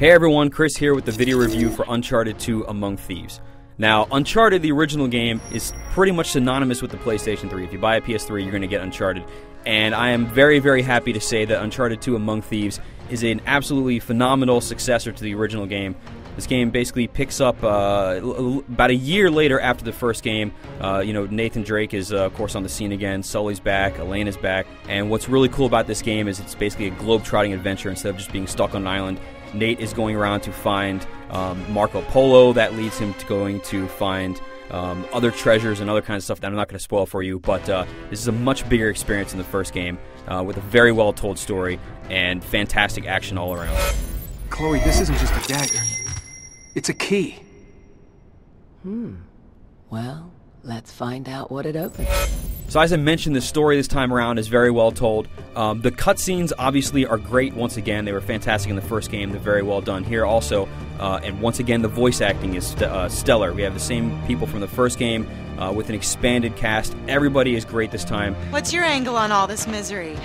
Hey everyone, Chris here with the video review for Uncharted 2 Among Thieves. Now, Uncharted, the original game, is pretty much synonymous with the PlayStation 3. If you buy a PS3, you're going to get Uncharted. And I am very, very happy to say that Uncharted 2 Among Thieves is an absolutely phenomenal successor to the original game. This game basically picks up about a year later after the first game. Nathan Drake is, of course, on the scene again. Sully's back. Elena's back. And what's really cool about this game is it's basically a globe-trotting adventure instead of just being stuck on an island. Nate is going around to find Marco Polo. That leads him to going to find other treasures and other kinds of stuff that I'm not going to spoil for you. But this is a much bigger experience than the first game with a very well-told story and fantastic action all around. Chloe, this isn't just a dagger. It's a key. Well, let's find out what it opens. So as I mentioned, the story this time around is very well told. The cutscenes obviously are great once again. They were fantastic in the first game. They're very well done here also. And once again, the voice acting is stellar. We have the same people from the first game with an expanded cast. Everybody is great this time. What's your angle on all this misery?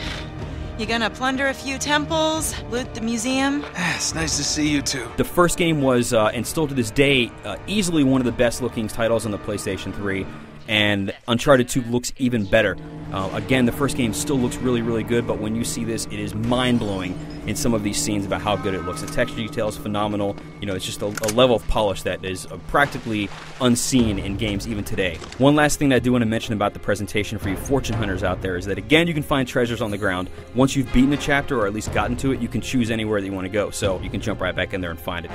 You gonna plunder a few temples, loot the museum? It's nice to see you two. The first game was, and still to this day, easily one of the best looking titles on the PlayStation 3. And Uncharted 2 looks even better. Again, the first game still looks really, really good, but when you see this, it is mind-blowing in some of these scenes about how good it looks. The texture detail is phenomenal. You know, it's just a level of polish that is practically unseen in games even today. One last thing that I do want to mention about the presentation for you fortune hunters out there is that, again, you can find treasures on the ground. Once you've beaten a chapter, or at least gotten to it, you can choose anywhere that you want to go. So you can jump right back in there and find it,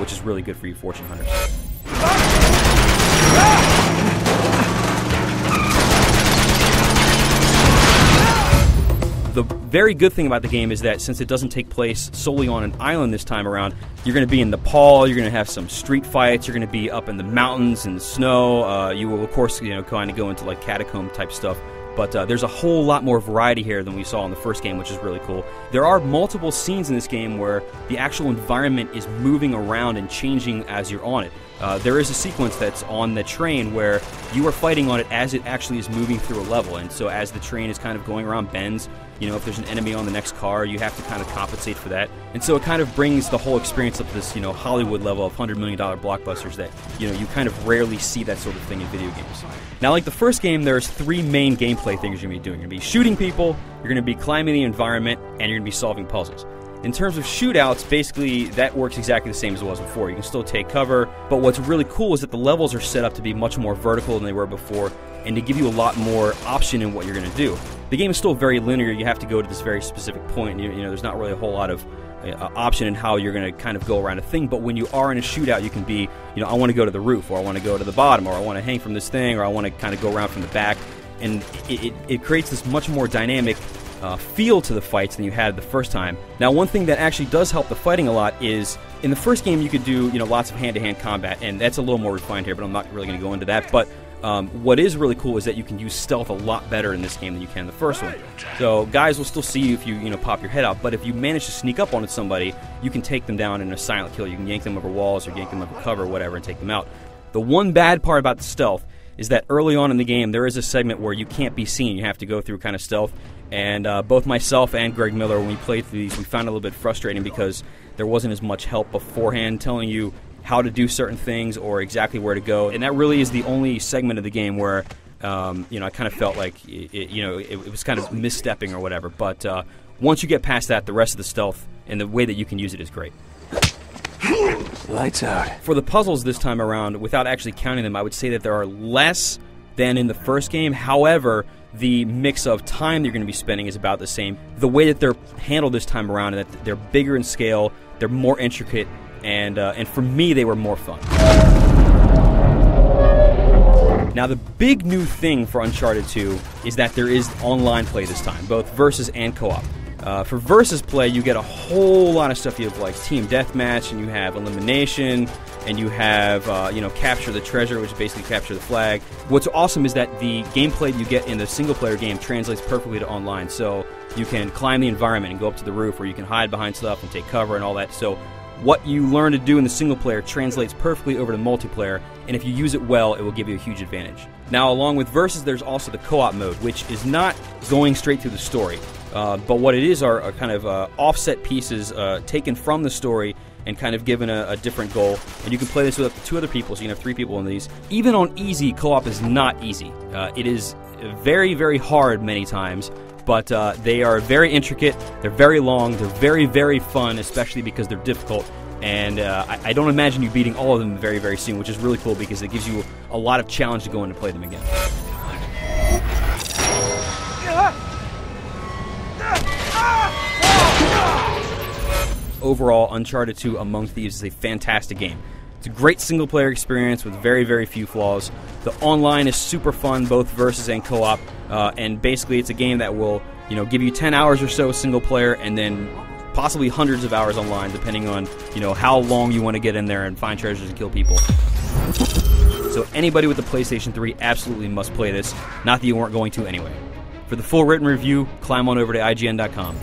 which is really good for you fortune hunters. The very good thing about the game is that since it doesn't take place solely on an island this time around, you're going to be in Nepal, you're going to have some street fights, you're going to be up in the mountains and the snow. You will, of course, kind of go into like catacomb type stuff. But there's a whole lot more variety here than we saw in the first game, which is really cool. There are multiple scenes in this game where the actual environment is moving around and changing as you're on it. There is a sequence that's on the train where you are fighting on it as it actually is moving through a level. And so as the train is kind of going around bends, if there's an enemy on the next car, you have to kind of compensate for that. And so it kind of brings the whole experience up to this, Hollywood level of $100 million blockbusters that, you kind of rarely see that sort of thing in video games. Now, like the first game, there's three main gameplay things you're going to be doing. You're going to be shooting people, you're going to be climbing the environment, and you're going to be solving puzzles. In terms of shootouts, basically, that works exactly the same as it was before. You can still take cover, but what's really cool is that the levels are set up to be much more vertical than they were before, and to give you a lot more option in what you're going to do. The game is still very linear. You have to go to this very specific point. There's not really a whole lot of option in how you're going to kind of go around a thing, but when you are in a shootout, you can be, I want to go to the roof, or I want to go to the bottom, or I want to hang from this thing, or I want to kind of go around from the back, and it creates this much more dynamic feel to the fights than you had the first time. Now, one thing that actually does help the fighting a lot is, in the first game you could do lots of hand-to-hand combat, and that's a little more refined here, but I'm not really going to go into that. But what is really cool is that you can use stealth a lot better in this game than you can in the first one. So guys will still see you if you pop your head out, but if you manage to sneak up on somebody, you can take them down in a silent kill. You can yank them over walls or yank them over cover or whatever and take them out. The one bad part about the stealth is that early on in the game there is a segment where you can't be seen. You have to go through kind of stealth. And both myself and Greg Miller, when we played through these, we found it a little bit frustrating because there wasn't as much help beforehand telling you how to do certain things or exactly where to go. And that really is the only segment of the game where, I kind of felt like, it was kind of misstepping or whatever. But once you get past that, the rest of the stealth and the way that you can use it is great. Lights out. For the puzzles this time around, without actually counting them, I would say that there are less than in the first game. However, the mix of time you're going to be spending is about the same. The way that they're handled this time around, that they're bigger in scale, they're more intricate, and for me, they were more fun. Now, the big new thing for Uncharted 2 is that there is online play this time, both versus and co-op. For versus play, you get a whole lot of stuff. You have like team deathmatch, and you have elimination, and you have capture the treasure, which is basically capture the flag. What's awesome is that the gameplay you get in the single-player game translates perfectly to online. So you can climb the environment and go up to the roof, or you can hide behind stuff and take cover and all that. So what you learn to do in the single-player translates perfectly over to multiplayer, and if you use it well, it will give you a huge advantage. Now, along with versus, there's also the co-op mode, which is not going straight through the story. But what it is are kind of offset pieces taken from the story and kind of given a different goal. And you can play this with up to 2 other people, so you can have 3 people in these. Even on easy, co-op is not easy. It is very, very hard many times, but they are very intricate, they're very long, they're very, very fun, especially because they're difficult. And I don't imagine you beating all of them very, very soon, which is really cool because it gives you a lot of challenge to go in and play them again. Overall, Uncharted 2 Among Thieves is a fantastic game. It's a great single-player experience with very, very few flaws. The online is super fun, both versus and co-op, and basically it's a game that will, give you 10 hours or so single-player, and then possibly hundreds of hours online, depending on, how long you want to get in there and find treasures and kill people. So anybody with the PlayStation 3 absolutely must play this, not that you weren't going to anyway. For the full written review, climb on over to IGN.com.